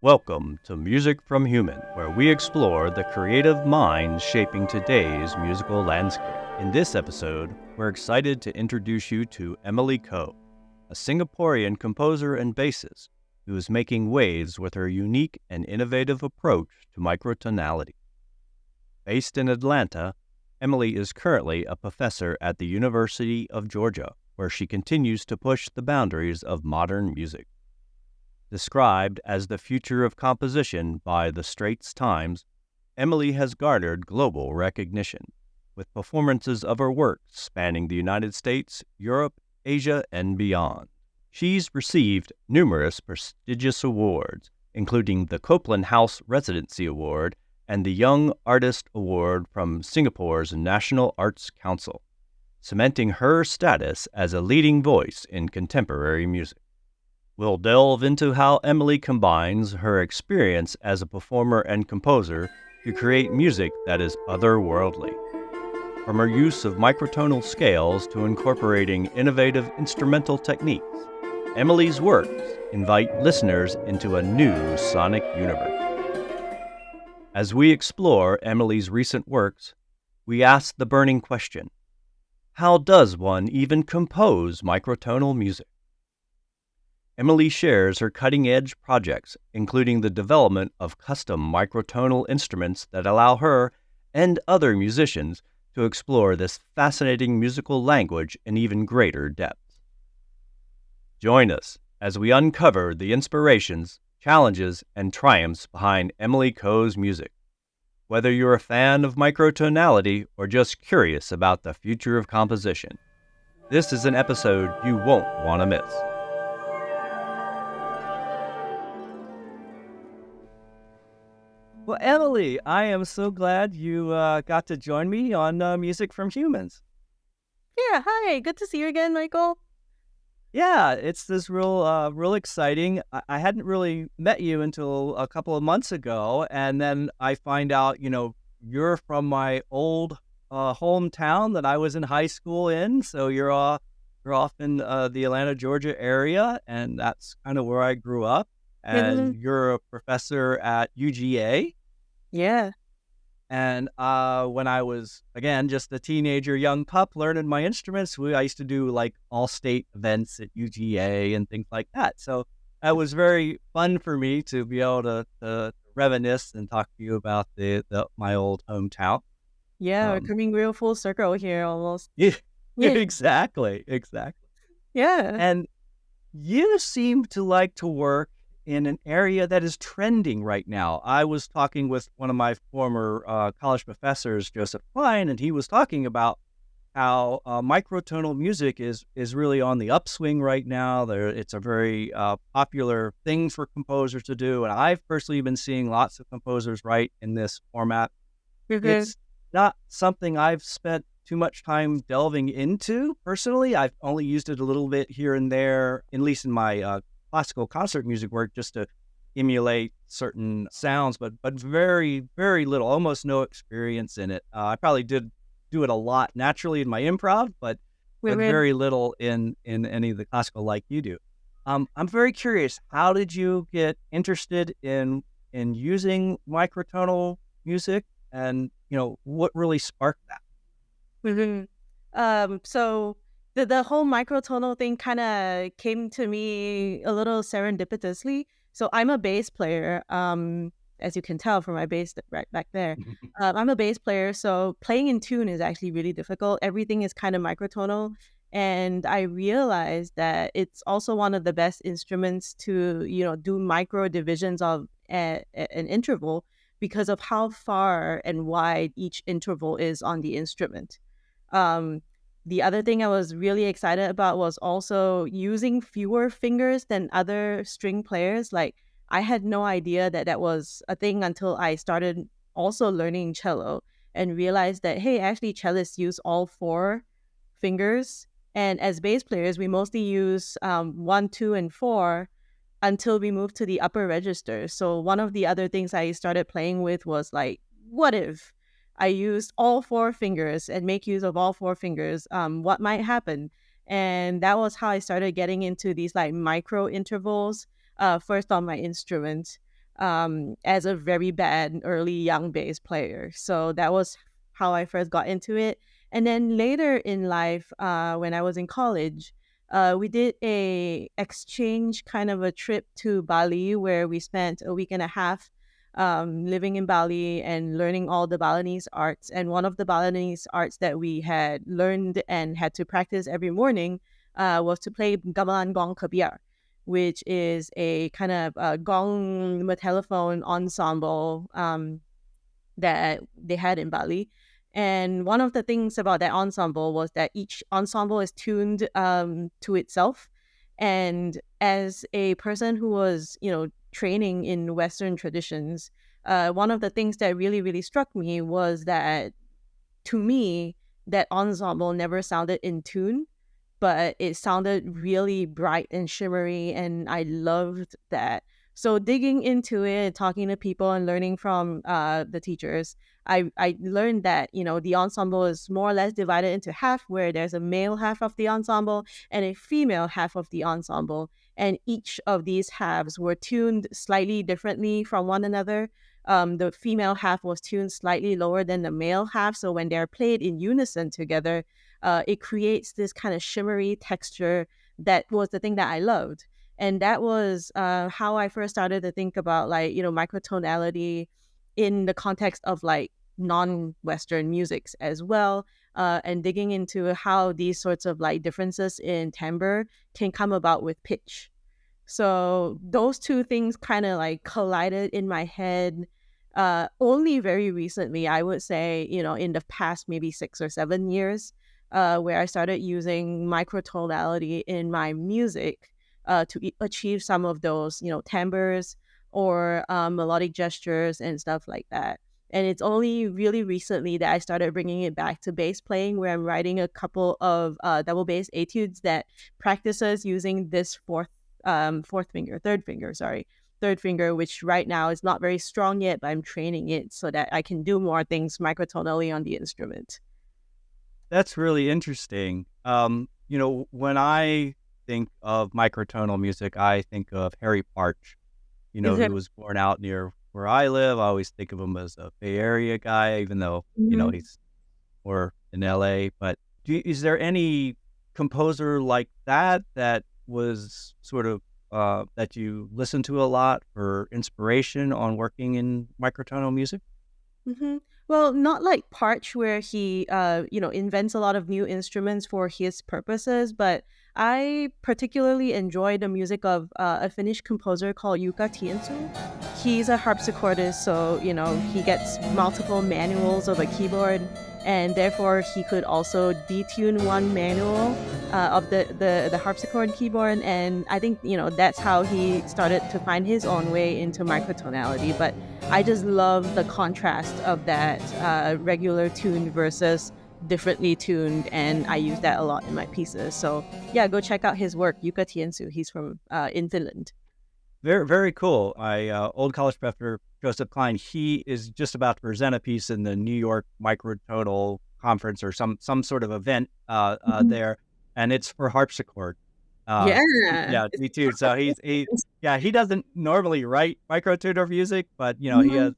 Welcome to Music from Human, where we explore the creative minds shaping today's musical landscape. In this episode, we're excited to introduce you to Emily Koh, a Singaporean composer and bassist who is making waves with her unique and innovative approach to microtonality. Based in Atlanta, Emily is currently a professor at the University of Georgia, where she continues to push the boundaries of modern music. Described as the future of composition by the Straits Times, Emily has garnered global recognition, with performances of her works spanning the United States, Europe, Asia, and beyond. She's received numerous prestigious awards, including the Copeland House Residency Award and the Young Artist Award from Singapore's National Arts Council, cementing her status as a leading voice in contemporary music. We'll delve into how Emily combines her experience as a performer and composer to create music that is otherworldly. From her use of microtonal scales to incorporating innovative instrumental techniques, Emily's works invite listeners into a new sonic universe. As we explore Emily's recent works, we ask the burning question: how does one even compose microtonal music? Emily shares her cutting-edge projects, including the development of custom microtonal instruments that allow her and other musicians to explore this fascinating musical language in even greater depth. Join us as we uncover the inspirations, challenges, and triumphs behind Emily Koh's music. Whether you're a fan of microtonality or just curious about the future of composition, this is an episode you won't want to miss. Well, Emily, I am so glad you got to join me on Music from Humans. Yeah, hi. Good to see you again, Michael. Yeah, it's this real exciting. I hadn't really met you until a couple of months ago, and then I find out, you're from my old hometown that I was in high school in. So you're off in the Atlanta, Georgia area, and that's kind of where I grew up. And you're a professor at UGA. Yeah. And when I was, again, just a teenager, young pup learning my instruments, I used to do like all-state events at UGA and things like that. So that was very fun for me to be able to reminisce and talk to you about my old hometown. Yeah, we're coming real full circle here almost. Yeah, exactly. Yeah. And you seem to like to work in an area that is trending right now. I was talking with one of my former college professors, Joseph Klein, and he was talking about how microtonal music is really on the upswing right now. It's a very popular thing for composers to do, and I've personally been seeing lots of composers write in this format. It's not something I've spent too much time delving into personally. I've only used it a little bit here and there, at least in my classical concert music work, just to emulate certain sounds, but very, very little, almost no experience in it. I probably did do it a lot naturally in my improv, but very little in any of the classical like you do. I'm very curious, how did you get interested in using microtonal music, and what really sparked that? So the whole microtonal thing kind of came to me a little serendipitously. So I'm a bass player, as you can tell from my bass right back there. I'm a bass player, so playing in tune is actually really difficult. Everything is kind of microtonal. And I realized that it's also one of the best instruments to, do micro divisions of an interval because of how far and wide each interval is on the instrument. The other thing I was really excited about was also using fewer fingers than other string players. Like, I had no idea that was a thing until I started also learning cello and realized that, hey, actually cellists use all 4 fingers. And as bass players, we mostly use 1, 2, and 4 until we move to the upper register. So one of the other things I started playing with was like, what if I used all 4 fingers and make use of all 4 fingers? What might happen? And that was how I started getting into these like micro intervals, first on my instrument. as a very bad early young bass player. So that was how I first got into it. And then later in life, when I was in college, we did a exchange kind of a trip to Bali where we spent a week and a half living in Bali and learning all the Balinese arts. And one of the Balinese arts that we had learned and had to practice every morning was to play gamelan gong kebiar, which is a kind of gong telephone ensemble that they had in Bali. And one of the things about that ensemble was that each ensemble is tuned to itself. And as a person who was, training in Western traditions, one of the things that really, really struck me was that to me, that ensemble never sounded in tune, but it sounded really bright and shimmery, and I loved that. So digging into it, talking to people, and learning from the teachers, I learned that the ensemble is more or less divided into half, where there's a male half of the ensemble and a female half of the ensemble, and each of these halves were tuned slightly differently from one another. The female half was tuned slightly lower than the male half, so when they're played in unison together, it creates this kind of shimmery texture. That was the thing that I loved. And that was how I first started to think about microtonality in the context of like non-Western musics as well, and digging into how these sorts of like differences in timbre can come about with pitch. So those two things kind of like collided in my head only very recently, I would say, in the past maybe 6 or 7 years, where I started using microtonality in my music to achieve some of those, timbres or melodic gestures and stuff like that. And it's only really recently that I started bringing it back to bass playing, where I'm writing a couple of double bass etudes that practices using this third finger, which right now is not very strong yet, but I'm training it so that I can do more things microtonally on the instrument. That's really interesting. When I think of microtonal music, I think of Harry Partch. Is He it? was born out near where I live. I always think of him as a Bay Area guy, even though, Mhm. he's more in LA. But is there any composer like that was sort of that you listen to a lot for inspiration on working in microtonal music? Hmm. Well, not like Parch, where he, invents a lot of new instruments for his purposes, but I particularly enjoy the music of a Finnish composer called Jukka Tiensu. He's a harpsichordist, so he gets multiple manuals of a keyboard, and therefore he could also detune one manual of the harpsichord keyboard. And I think that's how he started to find his own way into microtonality. But I just love the contrast of that regular tune versus differently tuned, and I use that a lot in my pieces. So yeah, go check out his work, Jukka Tiensu. He's from in Finland. Very, very cool. My old college professor, Joseph Klein, he is just about to present a piece in the New York Microtonal Conference or some sort of event Mhm. there, and it's for harpsichord. Yeah. Yeah, me too. So he doesn't normally write microtuner music, but he Mhm. has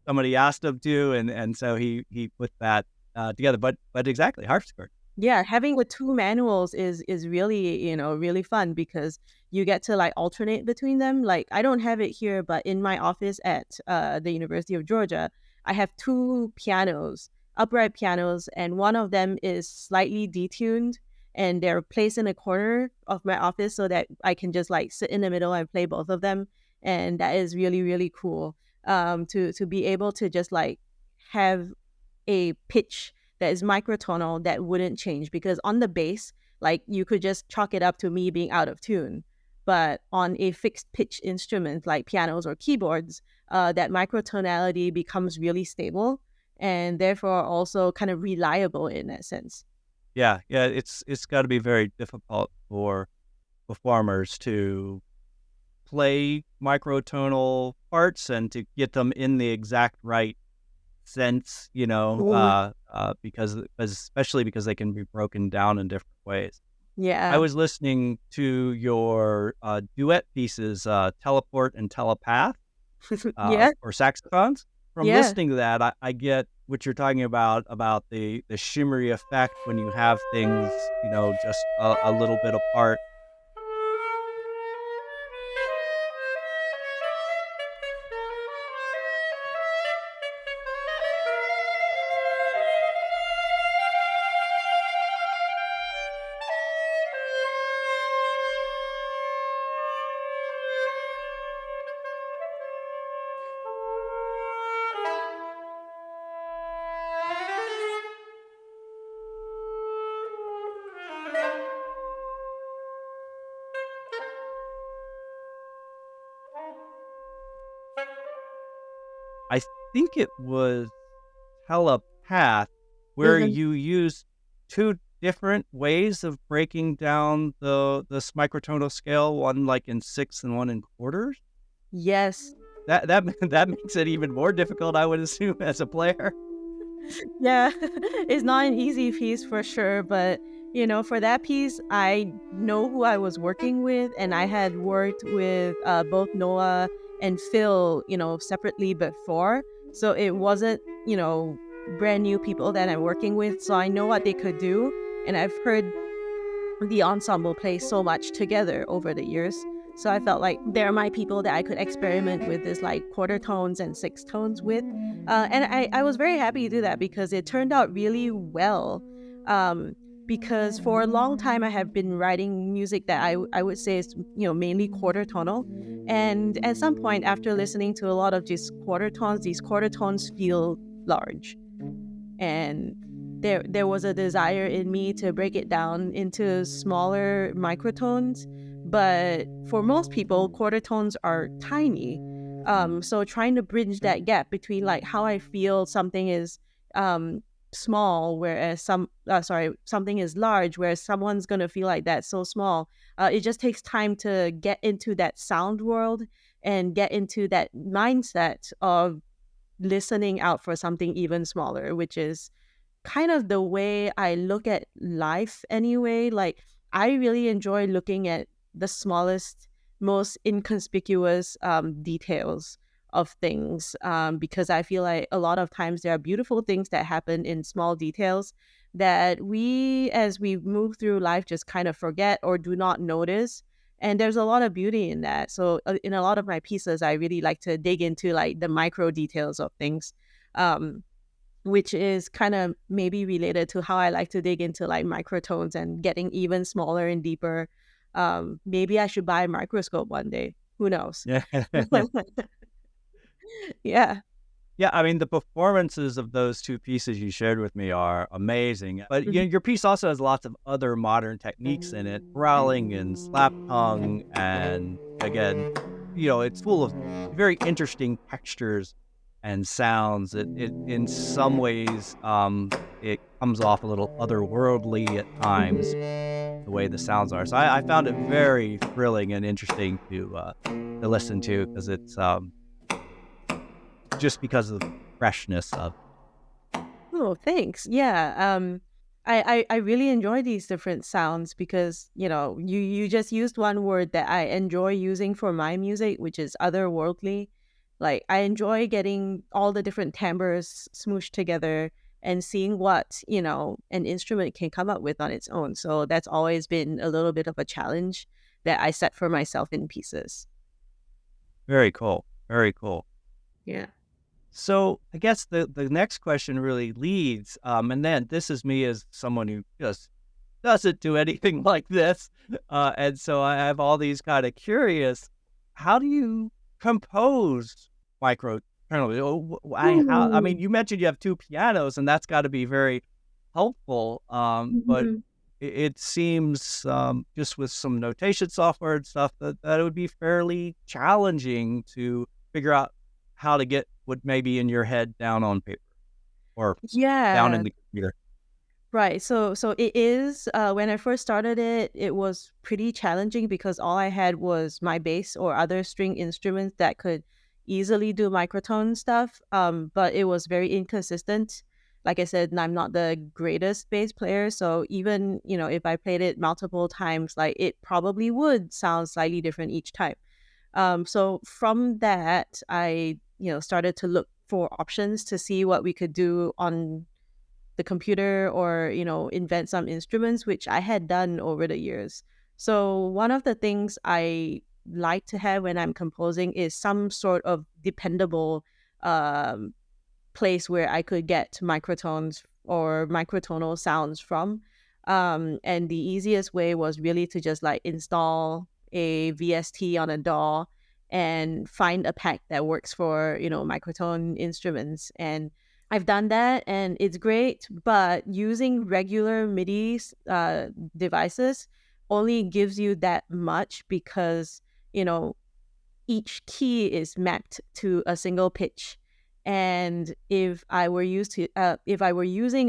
somebody asked him to, and so he put that together. But exactly harpsichord. Yeah, having the two manuals is really, really fun because you get to like alternate between them. Like I don't have it here, but in my office at the University of Georgia, I have two pianos, upright pianos, and one of them is slightly detuned, and they're placed in a corner of my office so that I can just like sit in the middle and play both of them. And that is really, really cool. To be able to just like have a pitch that is microtonal that wouldn't change, because on the bass, like you could just chalk it up to me being out of tune. But on a fixed pitch instrument like pianos or keyboards, that microtonality becomes really stable and therefore also kind of reliable in that sense. Yeah, yeah. It's got to be very difficult for performers to play microtonal parts and to get them in the exact right sense, Mhm. because especially because they can be broken down in different ways. I Yeah. was listening to your duet pieces, Teleport and Telepath. Yeah, or saxophones. From yeah. listening to that, I get what you're talking about the shimmery effect when you have things, just a little bit apart. I think it was Telepath, where Hmm. you use two different ways of breaking down this microtonal scale, one like in sixths and one in quarters. Yes. That that makes it even more difficult, I would assume, as a player. Yeah, it's not an easy piece for sure, but for that piece, I know who I was working with, and I had worked with both Noah and Phil, separately before. So it wasn't, brand new people that I'm working with. So I know what they could do, and I've heard the ensemble play so much together over the years. So I felt like they're my people that I could experiment with this like quarter tones and six tones with. And I was very happy to do that because it turned out really well. Um, because for a long time I have been writing music that I would say is, mainly quarter tonal. And at some point after listening to a lot of these quarter tones feel large, and there was a desire in me to break it down into smaller microtones. But for most people, quarter tones are tiny. So trying to bridge that gap between like how I feel something is um small, whereas something is large, whereas someone's gonna feel like that's so small. It just takes time to get into that sound world and get into that mindset of listening out for something even smaller, which is kind of the way I look at life anyway. Like, I really enjoy looking at the smallest, most inconspicuous details of things, because I feel like a lot of times there are beautiful things that happen in small details that we, as we move through life, just kind of forget or do not notice. And there's a lot of beauty in that. So, in a lot of my pieces, I really like to dig into like the micro details of things. Um, which is kind of maybe related to how I like to dig into like microtones and getting even smaller and deeper. Maybe I should buy a microscope one day. Who knows? Yeah. Yeah. Yeah, I mean, the performances of those two pieces you shared with me are amazing. But Mhm. your piece also has lots of other modern techniques in it, growling and slap tongue, and again, it's full of very interesting textures and sounds. It in some ways, it comes off a little otherworldly at times, Mhm. the way the sounds are. So I found it very thrilling and interesting to listen to because it's just because of the freshness of. Oh, thanks. Yeah. I really enjoy these different sounds because, you just used one word that I enjoy using for my music, which is otherworldly. Like, I enjoy getting all the different timbres smooshed together and seeing what, an instrument can come up with on its own. So that's always been a little bit of a challenge that I set for myself in pieces. Very cool. Very cool. Yeah. So I guess the next question really leads, and then this is me as someone who just doesn't do anything like this, and so I have all these kind of curious. How do you compose micro? I mean, Ooh. you mentioned you have two pianos, and that's got to be very helpful. But Mhm. it seems just with some notation software and stuff that it would be fairly challenging to figure out how to get what may be in your head down on paper or down in Yeah. the computer. Right. So it is, when I first started it, it was pretty challenging because all I had was my bass or other string instruments that could easily do microtone stuff. But it was very inconsistent. Like I said, I'm not the greatest bass player, so even, if I played it multiple times, like it probably would sound slightly different each time. So from that, I started to look for options to see what we could do on the computer, or invent some instruments, which I had done over the years. So one of the things I like to have when I'm composing is some sort of dependable um, place where I could get microtones or microtonal sounds from. And the easiest way was really to just like install a VST on a DAW and find a pack that works for microtone instruments. And I've done that and it's great, but using regular MIDI devices only gives you that much, because you know each key is mapped to a single pitch. And if I were using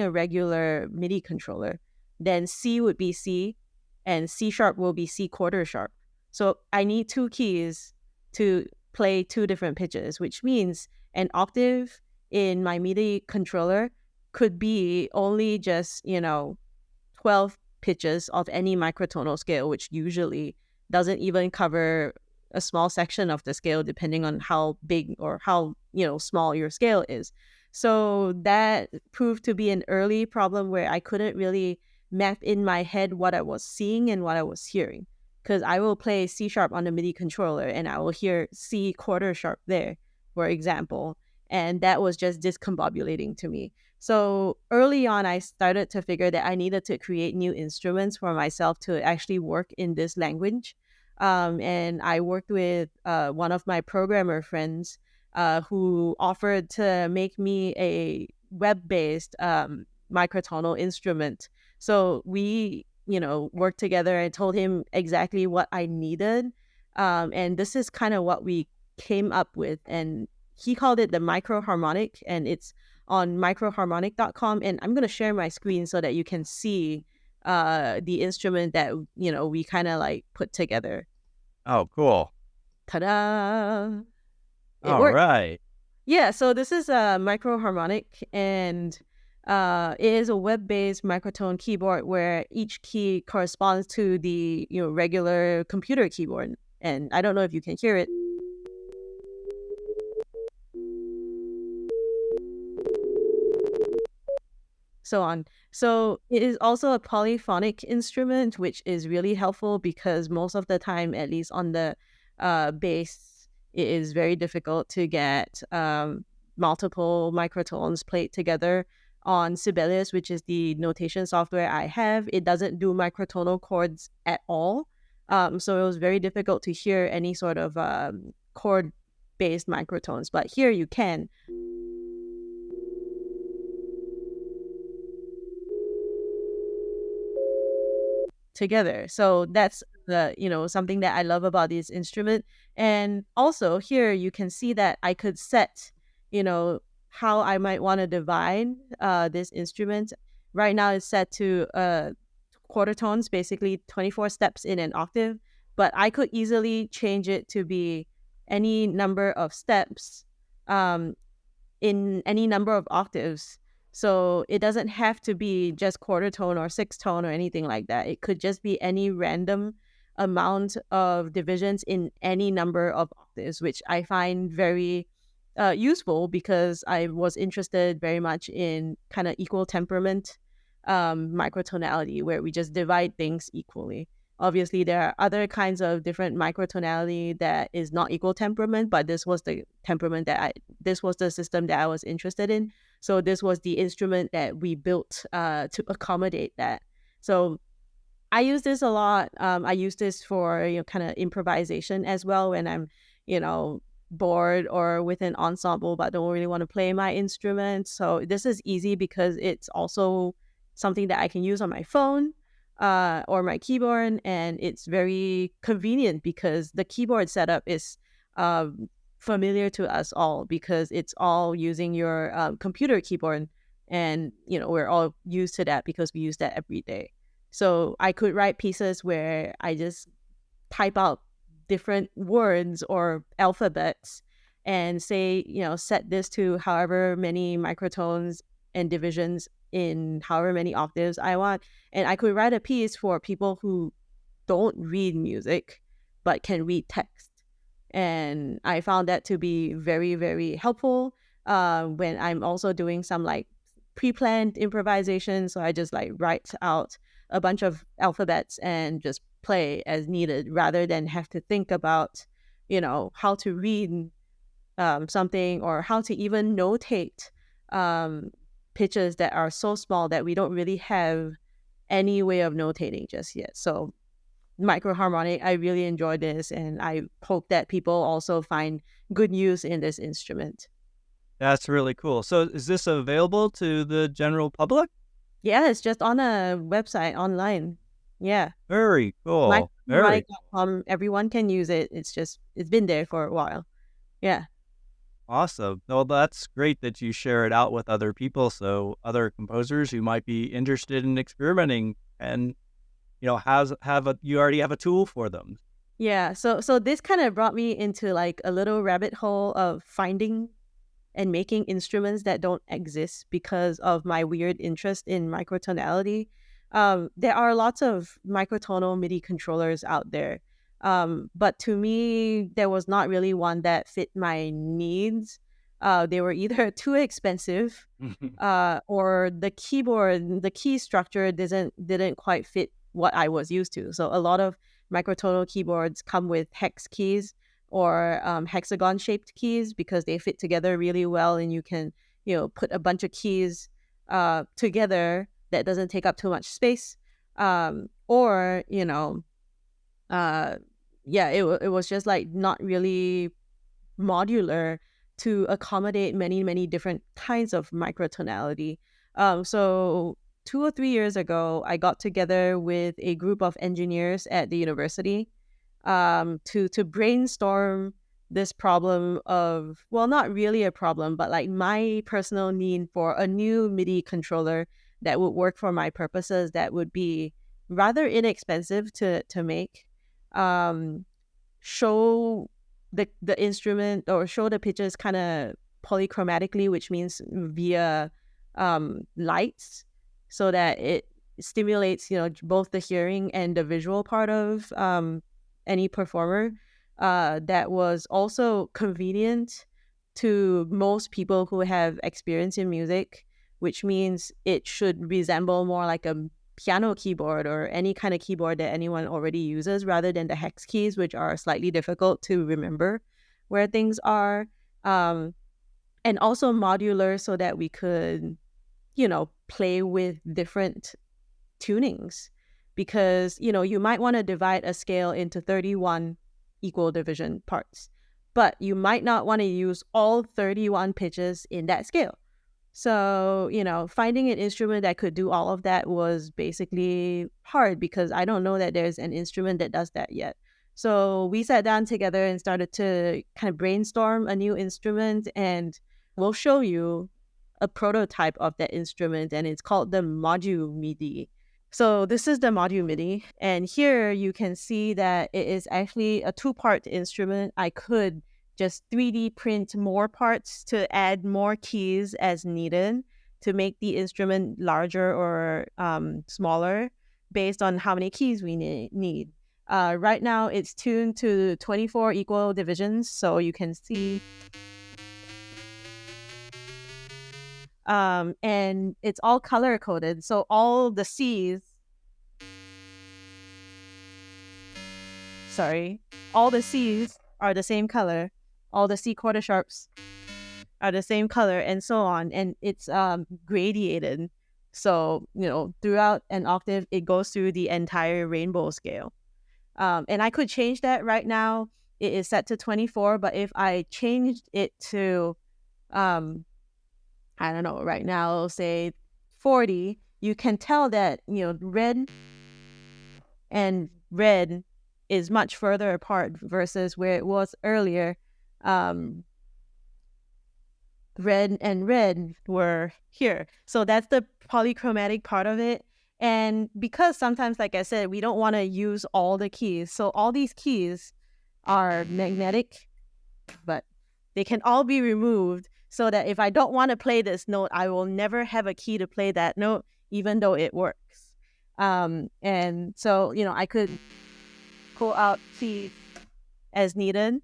a regular MIDI controller, then C would be C and C sharp will be C quarter sharp. So I need two keys to play two different pitches, which means an octave in my MIDI controller could be only just 12 pitches of any microtonal scale, which usually doesn't even cover a small section of the scale, depending on how big or how small your scale is. So that proved to be an early problem where I couldn't really map in my head what I was seeing and what I was hearing, because I will play C sharp on the MIDI controller and I will hear C quarter sharp there, for example, and that was just discombobulating to me. So early on, I started to figure that I needed to create new instruments for myself to actually work in this language. And I worked with one of my programmer friends who offered to make me a web-based microtonal instrument. So we, worked together. I told him exactly what I needed. And this is kind of what we came up with. And he called it the Microharmonic, and it's on microharmonic.com. And I'm going to share my screen so that you can see the instrument that we kind of like put together. Oh, cool. Ta-da! It All worked. right. Yeah, so this is a Microharmonic, and it is a web-based microtone keyboard where each key corresponds to the regular computer keyboard. And I don't know if you can hear it. So on. So it is also a polyphonic instrument, which is really helpful because most of the time, at least on the bass, it is very difficult to get multiple microtones played together. On Sibelius, which is the notation software I have, it doesn't do microtonal chords at all. So it was very difficult to hear any sort of chord-based microtones. But here you can. Together. So that's the something that I love about this instrument. And also here you can see that I could set how I might want to divide this instrument. Right now it's set to quarter tones, basically 24 steps in an octave, but I could easily change it to be any number of steps in any number of octaves. So it doesn't have to be just quarter tone or sixth tone or anything like that. It could just be any random amount of divisions in any number of octaves, which I find very useful because I was interested very much in kind of equal temperament microtonality, where we just divide things equally. Obviously, there are other kinds of different microtonality that is not equal temperament, but this was the this was the system that I was interested in. So this was the instrument that we built to accommodate that. So I use this a lot. I use this for kind of improvisation as well when I'm bored or with an ensemble but don't really want to play my instrument. So this is easy because it's also something that I can use on my phone or my keyboard, and it's very convenient because the keyboard setup is familiar to us all because it's all using your computer keyboard, and we're all used to that because we use that every day. So I could write pieces where I just type out different words or alphabets and say, set this to however many microtones and divisions in however many octaves I want. And I could write a piece for people who don't read music but can read text. And I found that to be very, very helpful when I'm also doing some like pre-planned improvisation. So I just like write out a bunch of alphabets and just play as needed rather than have to think about, how to read something or how to even notate um, pitches that are so small that we don't really have any way of notating just yet. So Microharmonic, I really enjoy this, and I hope that people also find good use in this instrument. That's really cool. So is this available to the general public? Yeah, it's just on a website online. Yeah. Very cool. Very Microharmonic.com, everyone can use it. It's been there for a while. Yeah. awesome. Well, that's great that you share it out with other people, so other composers who might be interested in experimenting and you already have a tool for them. Yeah. So this kind of brought me into like a little rabbit hole of finding and making instruments that don't exist because of my weird interest in microtonality. There are lots of microtonal MIDI controllers out there. But to me, there was not really one that fit my needs. They were either too expensive or the key structure didn't quite fit what I was used to. So a lot of microtonal keyboards come with hex keys or hexagon shaped keys because they fit together really well, and you can put a bunch of keys together that doesn't take up too much space. Or yeah, it was just like not really modular to accommodate many, many different kinds of microtonality. So 2 or 3 years ago, I got together with a group of engineers at the university to brainstorm this problem of, well, not really a problem, but like my personal need for a new MIDI controller that would work for my purposes, that would be rather inexpensive to make, um, show the instrument or show the pitches kind of polychromatically, which means via lights, so that it stimulates both the hearing and the visual part of any performer. That was also convenient to most people who have experience in music, which means it should resemble more like a piano keyboard or any kind of keyboard that anyone already uses, rather than the hex keys, which are slightly difficult to remember where things are. And also modular, so that we could play with different tunings, because you might want to divide a scale into 31 equal division parts, but you might not want to use all 31 pitches in that scale. So finding an instrument that could do all of that was basically hard, because I don't know that there's an instrument that does that yet. So we sat down together and started to kind of brainstorm a new instrument, and we'll show you a prototype of that instrument, and it's called the ModmMIDI. So this is the ModmMIDI, and here you can see that it is actually a two-part instrument. I could just 3D print more parts to add more keys as needed to make the instrument larger or smaller based on how many keys we need. Right now, it's tuned to 24 equal divisions, so you can see. And it's all color coded, so all the C's, all the C's are the same color, all the C quarter sharps are the same color, and so on, and it's gradiated. So throughout an octave, it goes through the entire rainbow scale. And I could change that. Right now it is set to 24, but if I changed it to I don't know, right now, say 40, you can tell that, red and red is much further apart versus where it was earlier. Red and red were here. So that's the polychromatic part of it. And because sometimes, like I said, we don't want to use all the keys. So all these keys are magnetic, but they can all be removed, so that if I don't want to play this note, I will never have a key to play that note, even though it works. And so, I could pull out keys as needed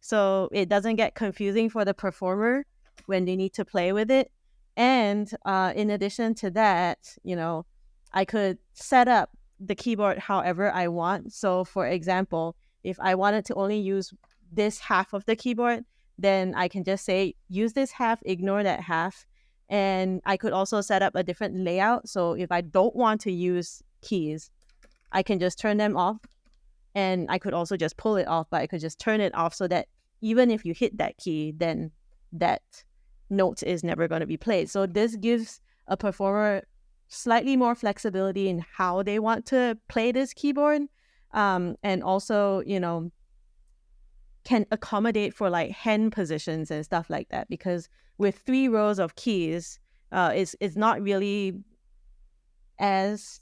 so it doesn't get confusing for the performer when they need to play with it. And in addition to that, I could set up the keyboard however I want. So for example, if I wanted to only use this half of the keyboard, then I can just say use this half, ignore that half. And I could also set up a different layout. So if I don't want to use keys, I can just turn them off. And I could also just pull it off, but I could just turn it off so that even if you hit that key, then that note is never going to be played. So this gives a performer slightly more flexibility in how they want to play this keyboard. And also, can accommodate for like hand positions and stuff like that. Because with 3 rows of keys, it's not really as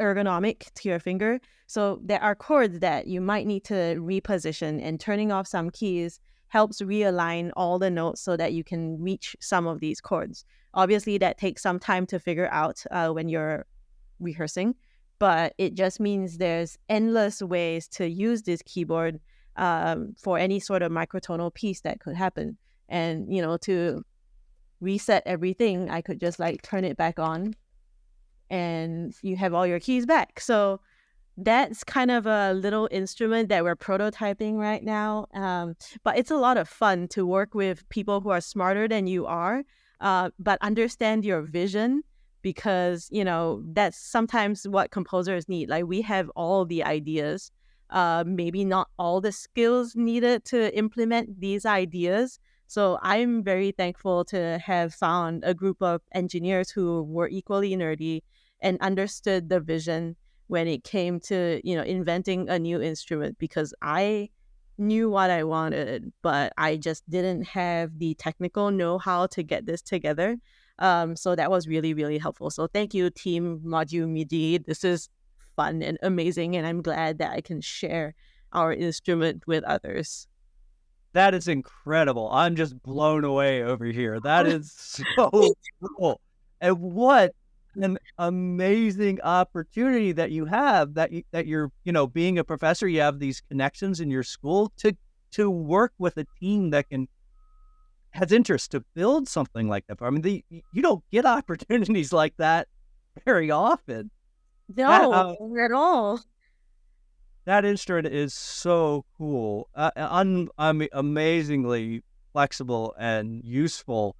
ergonomic to your finger. So there are chords that you might need to reposition, and turning off some keys helps realign all the notes so that you can reach some of these chords. Obviously, that takes some time to figure out when you're rehearsing, but it just means there's endless ways to use this keyboard for any sort of microtonal piece that could happen. And, to reset everything, I could just like turn it back on and you have all your keys back. So that's kind of a little instrument that we're prototyping right now. But it's a lot of fun to work with people who are smarter than you are, but understand your vision, because, that's sometimes what composers need. Like, we have all the ideas, maybe not all the skills needed to implement these ideas. So I'm very thankful to have found a group of engineers who were equally nerdy and understood the vision when it came to, inventing a new instrument, because I knew what I wanted, but I just didn't have the technical know-how to get this together. So that was really, really helpful. So thank you, Team ModmMIDI. This is fun and amazing, and I'm glad that I can share our instrument with others. That is incredible. I'm just blown away over here. That is so cool. And what an amazing opportunity that you have, that you're, being a professor, you have these connections in your school to work with a team that has interest to build something like that. I mean, you don't get opportunities like that very often. No, at all. That instrument is so cool, amazingly flexible and useful.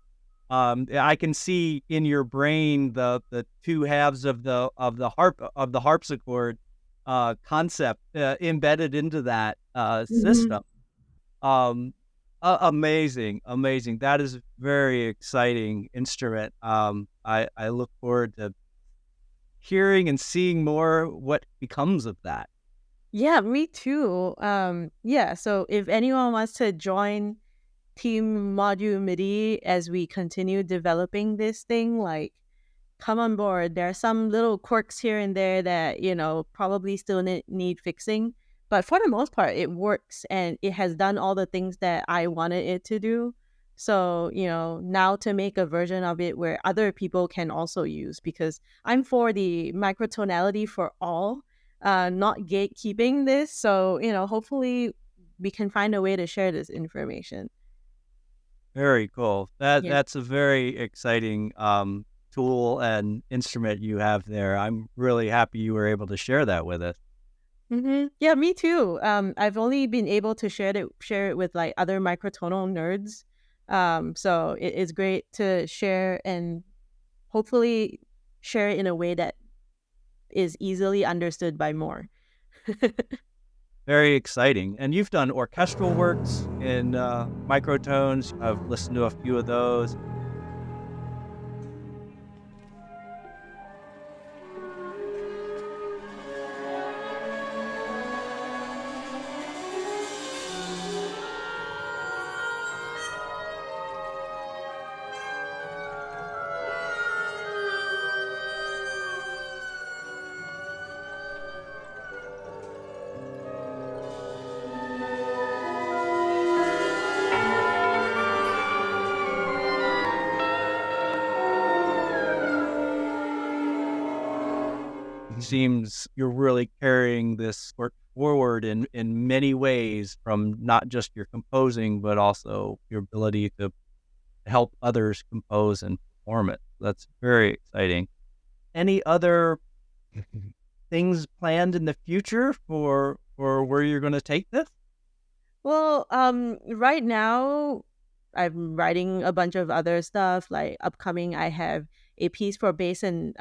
I can see in your brain the 2 halves of the harpsichord concept embedded into that system. Amazing. That is a very exciting instrument. I look forward to hearing and seeing more what becomes of that. Yeah, me too. Yeah, so if anyone wants to join Team ModmMIDI as we continue developing this thing, like, come on board. There are some little quirks here and there that, probably still need fixing. But for the most part, it works and it has done all the things that I wanted it to do. So, now to make a version of it where other people can also use, because I'm for the microtonality for all, not gatekeeping this. So, hopefully we can find a way to share this information. Very cool. Yeah. That's a very exciting tool and instrument you have there. I'm really happy you were able to share that with us. Yeah, me too. I've only been able to share it with like other microtonal nerds. So it's great to share and hopefully share it in a way that is easily understood by more. Very exciting. And you've done orchestral works in microtones. I've listened to a few of those. It seems you're really carrying this forward in many ways, from not just your composing, but also your ability to help others compose and perform it. That's very exciting. Any other things planned in the future for where you're going to take this? Well, right now I'm writing a bunch of other stuff. Like upcoming, I have a piece for bass and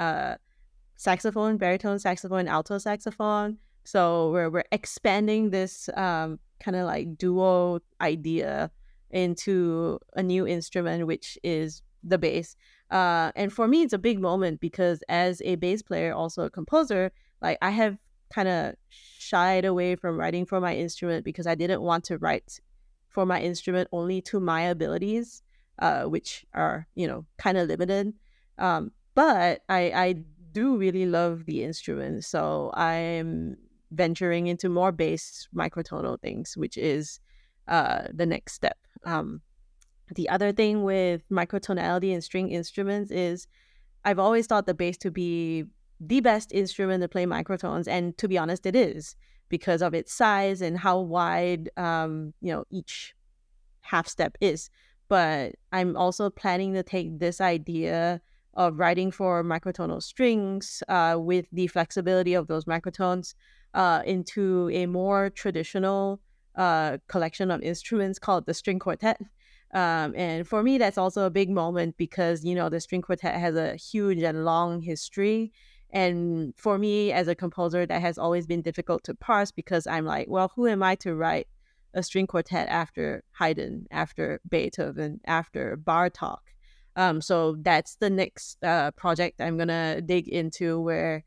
saxophone, baritone saxophone, alto saxophone. So we're expanding this kind of like duo idea into a new instrument, which is the bass. And for me, it's a big moment because as a bass player, also a composer, like I have kind of shied away from writing for my instrument because I didn't want to write for my instrument only to my abilities, which are, kind of limited. But I do really love the instrument. So I'm venturing into more bass microtonal things, which is the next step. The other thing with microtonality and string instruments is I've always thought the bass to be the best instrument to play microtones. And to be honest, it is because of its size and how wide, each half step is. But I'm also planning to take this idea of writing for microtonal strings with the flexibility of those microtones into a more traditional collection of instruments called the string quartet. And for me, that's also a big moment because, the string quartet has a huge and long history. And for me, as a composer, that has always been difficult to parse because I'm like, well, who am I to write a string quartet after Haydn, after Beethoven, after Bartok? So that's the next project I'm going to dig into where,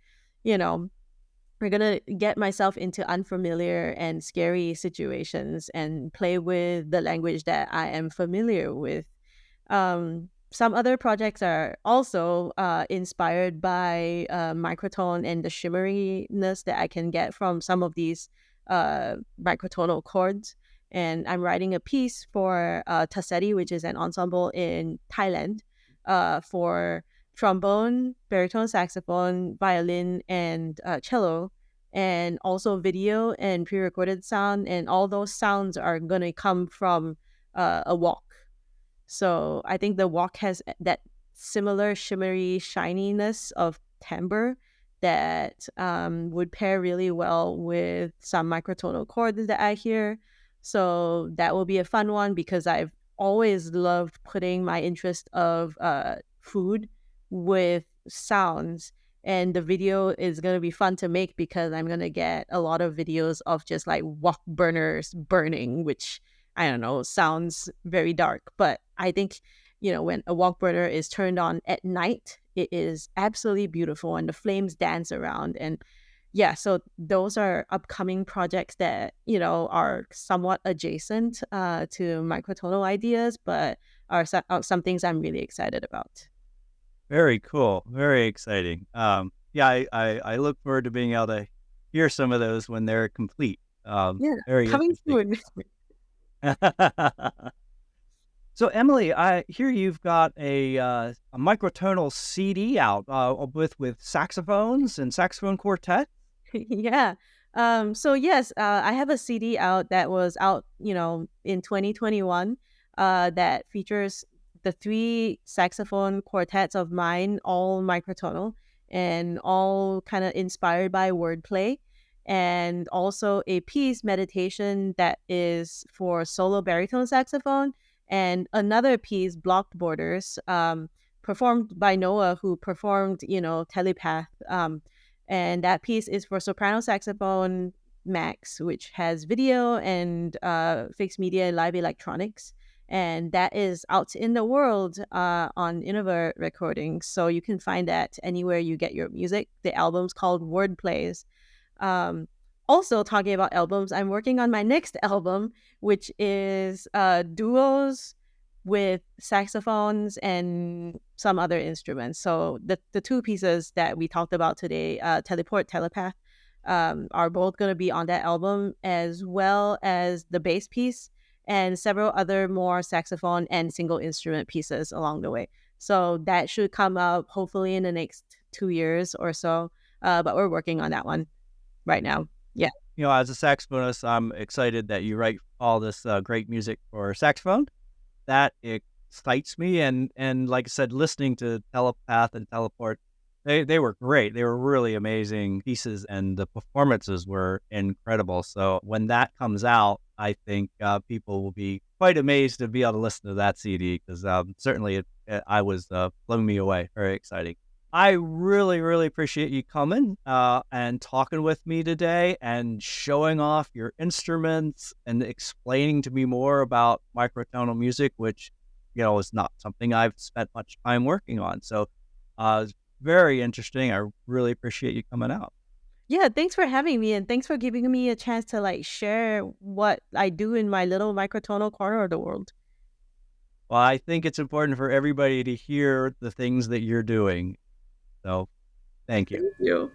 we're going to get myself into unfamiliar and scary situations and play with the language that I am familiar with. Some other projects are also inspired by microtone and the shimmeriness that I can get from some of these microtonal chords. And I'm writing a piece for Taseti, which is an ensemble in Thailand, for trombone, baritone saxophone, violin, and cello, and also video and pre-recorded sound. And all those sounds are going to come from a walk. So I think the walk has that similar shimmery shininess of timbre that would pair really well with some microtonal chords that I hear. So that will be a fun one because I've always loved putting my interest of food with sounds. And the video is going to be fun to make because I'm going to get a lot of videos of just like wok burners burning, which I don't know, sounds very dark. But I think, when a wok burner is turned on at night, it is absolutely beautiful and the flames dance around. And yeah, so those are upcoming projects that, are somewhat adjacent to microtonal ideas, but are some things I'm really excited about. Very cool. Very exciting. Yeah, I look forward to being able to hear some of those when they're complete. Yeah, Very coming interesting. soon. So Emily, I hear you've got a microtonal CD out with saxophones and saxophone quartet. Yeah. So yes, I have a CD out that was out, in 2021, that features the three saxophone quartets of mine, all microtonal and all kind of inspired by wordplay. And also a piece meditation that is for solo baritone saxophone, and another piece, Blocked Borders, performed by Noah, who performed, Telepath. And that piece is for soprano saxophone max, which has video and fixed media and live electronics. And that is out in the world on Innova Recordings. So you can find that anywhere you get your music. The album's called Word Plays. Also, talking about albums, I'm working on my next album, which is duos with saxophones and some other instruments. So the two pieces that we talked about today, Telepath, are both going to be on that album, as well as the bass piece and several other more saxophone and single instrument pieces along the way. So that should come up hopefully in the next 2 years or so. But we're working on that one right now. Yeah. as a saxophonist, I'm excited that you write all this great music for saxophone. That excites me, and like I said, listening to Telepath and Teleport, they were great. They were really amazing pieces, and the performances were incredible. So when that comes out, I think people will be quite amazed to be able to listen to that CD, because certainly I was blowing me away. Very exciting. I really, really appreciate you coming and talking with me today and showing off your instruments and explaining to me more about microtonal music, which, is not something I've spent much time working on. So it's very interesting. I really appreciate you coming out. Yeah, thanks for having me, and thanks for giving me a chance to like share what I do in my little microtonal corner of the world. Well, I think it's important for everybody to hear the things that you're doing. So thank you. Thank you.